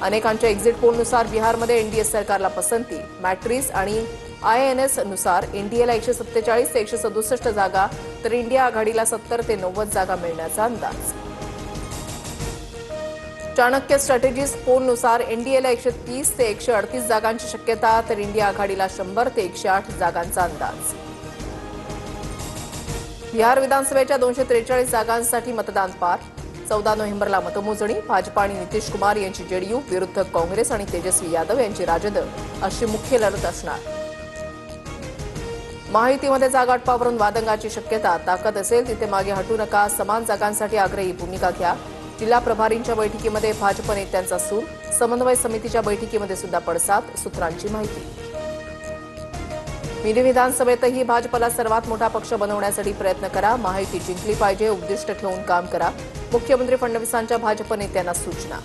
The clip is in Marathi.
अनेकांच्या एक्झिट पोलनुसार बिहारमध्ये एनडीए सरकारला पसंती. मॅट्रिस आणि आयएनएस नुसार एनडीएला 147 ते 167 जागा तर इंडिया आघाडीला 70 ते 90 जागा मिळण्याचा अंदाज. चाणक्य स्ट्रॅटेजिस्ट पोलनुसार एनडीएला 130 ते 138 जागांची शक्यता तर इंडिया आघाडीला 100 ते 108 जागांचा अंदाज. बिहार विधानसभेच्या 243 जागांसाठी मतदान पार. 14 नोव्हेंबरला मतमोजणी. भाजपा आणि नितीश कुमार यांची जेडीयू विरुद्ध काँग्रेस आणि तेजस्वी यादव यांची राजद अशी मुख्य लढत असणार. महायुतीमध्ये जागावाटपावरून वादंगाची शक्यता. ताकद असेल तिथे मागे हटू नका. समान जागांसाठी आग्रही भूमिका घ्या. जिल्हा प्रभारींच्या बैठकीमध्ये भाजप नेत्यांचा सूर. समन्वय समितीच्या बैठकीमध्ये सुद्धा पडसाद. सूत्रांची माहिती. मिनी विधानसभेतही भाजपला सर्वात मोठा पक्ष बनवण्यासाठी प्रयत्न करा. महायुती जिंकली पाहिजे उद्दिष्ट ठेवून काम करा. मुख्यमंत्री फडणवीसांच्या भाजप नेत्यांना सूचना.